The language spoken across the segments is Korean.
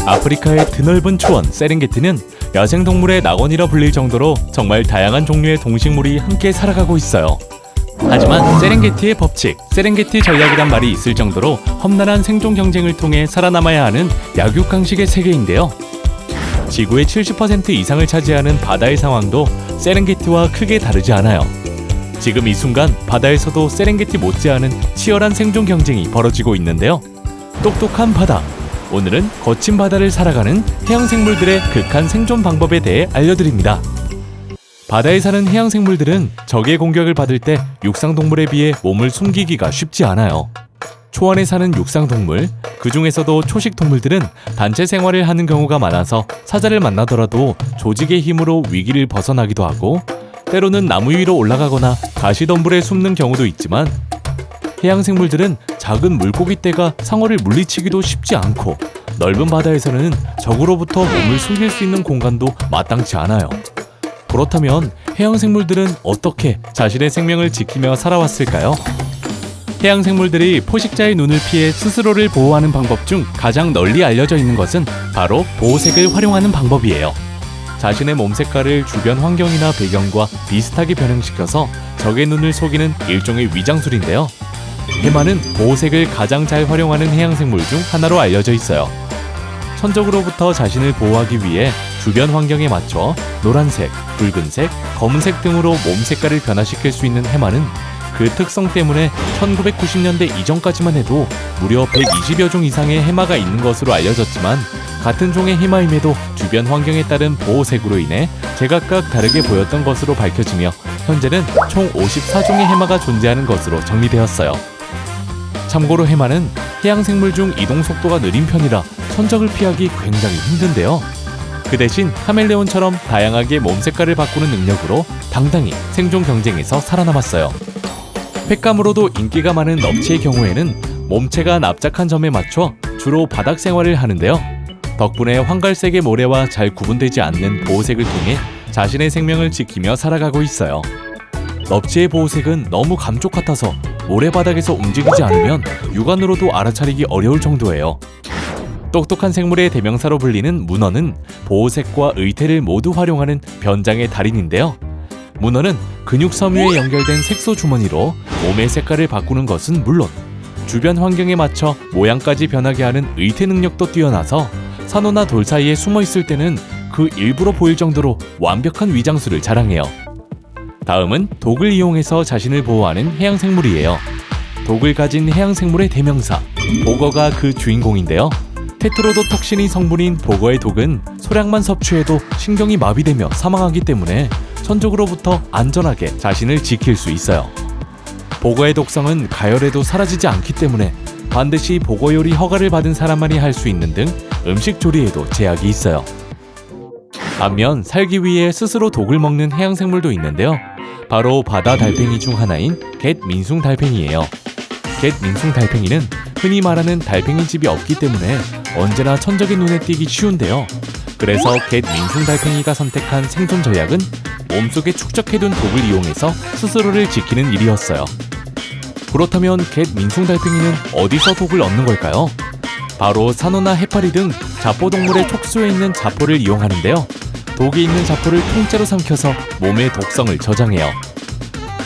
아프리카의 드넓은 초원 세렝게티는 야생동물의 낙원이라 불릴 정도로 정말 다양한 종류의 동식물이 함께 살아가고 있어요. 하지만 세렝게티의 법칙, 세렝게티 전략이란 말이 있을 정도로 험난한 생존 경쟁을 통해 살아남아야 하는 약육강식의 세계인데요. 지구의 70% 이상을 차지하는 바다의 상황도 세렝게티와 크게 다르지 않아요. 지금 이 순간 바다에서도 세렝게티 못지않은 치열한 생존 경쟁이 벌어지고 있는데요. 똑똑한 바다. 오늘은 거친 바다를 살아가는 해양생물들의 극한 생존 방법에 대해 알려드립니다. 바다에 사는 해양생물들은 적의 공격을 받을 때 육상동물에 비해 몸을 숨기기가 쉽지 않아요. 초원에 사는 육상동물, 그 중에서도 초식동물들은 단체 생활을 하는 경우가 많아서 사자를 만나더라도 조직의 힘으로 위기를 벗어나기도 하고 때로는 나무 위로 올라가거나 가시덤불에 숨는 경우도 있지만 해양생물들은 작은 물고기떼가 상어를 물리치기도 쉽지 않고 넓은 바다에서는 적으로부터 몸을 숨길 수 있는 공간도 마땅치 않아요. 그렇다면 해양생물들은 어떻게 자신의 생명을 지키며 살아왔을까요? 해양생물들이 포식자의 눈을 피해 스스로를 보호하는 방법 중 가장 널리 알려져 있는 것은 바로 보호색을 활용하는 방법이에요. 자신의 몸 색깔을 주변 환경이나 배경과 비슷하게 변형시켜서 적의 눈을 속이는 일종의 위장술인데요. 해마는 보호색을 가장 잘 활용하는 해양생물 중 하나로 알려져 있어요. 천적으로부터 자신을 보호하기 위해 주변 환경에 맞춰 노란색, 붉은색, 검은색 등으로 몸 색깔을 변화시킬 수 있는 해마는 그 특성 때문에 1990년대 이전까지만 해도 무려 120여 종 이상의 해마가 있는 것으로 알려졌지만 같은 종의 해마임에도 주변 환경에 따른 보호색으로 인해 제각각 다르게 보였던 것으로 밝혀지며 현재는 총 54종의 해마가 존재하는 것으로 정리되었어요. 참고로 해마는 해양생물 중 이동 속도가 느린 편이라 천적을 피하기 굉장히 힘든데요. 그 대신 카멜레온처럼 다양하게 몸 색깔을 바꾸는 능력으로 당당히 생존 경쟁에서 살아남았어요. 횟감으로도 인기가 많은 넙치의 경우에는 몸체가 납작한 점에 맞춰 주로 바닥 생활을 하는데요. 덕분에 황갈색의 모래와 잘 구분되지 않는 보호색을 통해 자신의 생명을 지키며 살아가고 있어요. 넙치의 보호색은 너무 감쪽 같아서 모래바닥에서 움직이지 않으면 육안으로도 알아차리기 어려울 정도예요. 똑똑한 생물의 대명사로 불리는 문어는 보호색과 의태를 모두 활용하는 변장의 달인인데요. 문어는 근육 섬유에 연결된 색소 주머니로 몸의 색깔을 바꾸는 것은 물론 주변 환경에 맞춰 모양까지 변하게 하는 의태 능력도 뛰어나서 산호나 돌 사이에 숨어 있을 때는 그 일부러 보일 정도로 완벽한 위장술을 자랑해요. 다음은 독을 이용해서 자신을 보호하는 해양생물이에요. 독을 가진 해양생물의 대명사, 보거가 그 주인공인데요. 테트로도톡신이 성분인 보거의 독은 소량만 섭취해도 신경이 마비되며 사망하기 때문에 천적으로부터 안전하게 자신을 지킬 수 있어요. 보거의 독성은 가열해도 사라지지 않기 때문에 반드시 보거 요리 허가를 받은 사람만이 할 수 있는 등 음식 조리에도 제약이 있어요. 반면 살기 위해 스스로 독을 먹는 해양생물도 있는데요. 바로 바다 달팽이 중 하나인 갯민숭 달팽이예요. 갯민숭 달팽이는 흔히 말하는 달팽이 집이 없기 때문에 언제나 천적의 눈에 띄기 쉬운데요. 그래서 갯민숭 달팽이가 선택한 생존 전략은 몸속에 축적해둔 독을 이용해서 스스로를 지키는 일이었어요. 그렇다면 갯민숭 달팽이는 어디서 독을 얻는 걸까요? 바로 산호나 해파리 등 자포동물의 촉수에 있는 자포를 이용하는데요. 독이 있는 자포를 통째로 삼켜서 몸의 독성을 저장해요.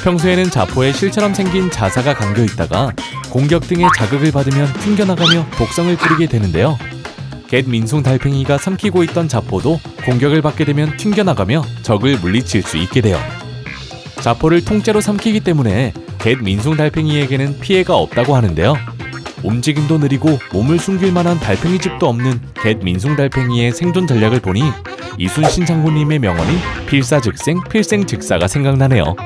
평소에는 자포에 실처럼 생긴 자사가 감겨 있다가 공격 등의 자극을 받으면 튕겨나가며 독성을 뿌리게 되는데요. 갯민숭 달팽이가 삼키고 있던 자포도 공격을 받게 되면 튕겨나가며 적을 물리칠 수 있게 돼요. 자포를 통째로 삼키기 때문에 갯민숭 달팽이에게는 피해가 없다고 하는데요. 움직임도 느리고 몸을 숨길 만한 달팽이 집도 없는 갯민숭 달팽이의 생존 전략을 보니 이순신 장군님의 명언인 필사즉생 필생즉사가 생각나네요.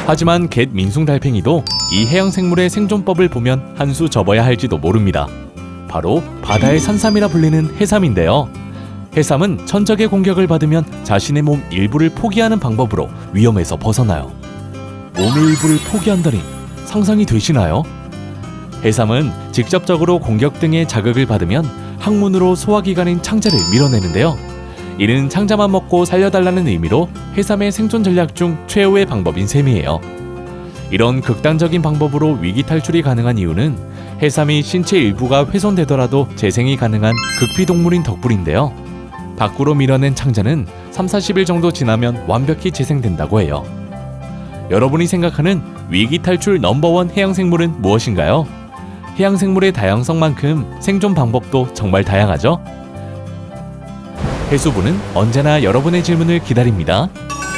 하지만 갯민숭 달팽이도 이 해양생물의 생존법을 보면 한 수 접어야 할지도 모릅니다. 바로 바다의 산삼이라 불리는 해삼인데요. 해삼은 천적의 공격을 받으면 자신의 몸 일부를 포기하는 방법으로 위험에서 벗어나요. 몸의 일부를 포기한다니 상상이 되시나요? 해삼은 직접적으로 공격 등의 자극을 받으면 항문으로 소화기관인 창자를 밀어내는데요. 이는 창자만 먹고 살려달라는 의미로 해삼의 생존 전략 중 최후의 방법인 셈이에요. 이런 극단적인 방법으로 위기 탈출이 가능한 이유는 해삼이 신체 일부가 훼손되더라도 재생이 가능한 극피동물인 덕분인데요. 밖으로 밀어낸 창자는 3-40일 정도 지나면 완벽히 재생된다고 해요. 여러분이 생각하는 위기 탈출 넘버원 해양생물은 무엇인가요? 해양생물의 다양성만큼 생존 방법도 정말 다양하죠? 해수부는 언제나 여러분의 질문을 기다립니다.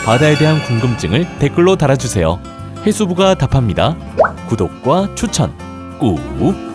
바다에 대한 궁금증을 댓글로 달아주세요. 해수부가 답합니다. 구독과 추천 꾹!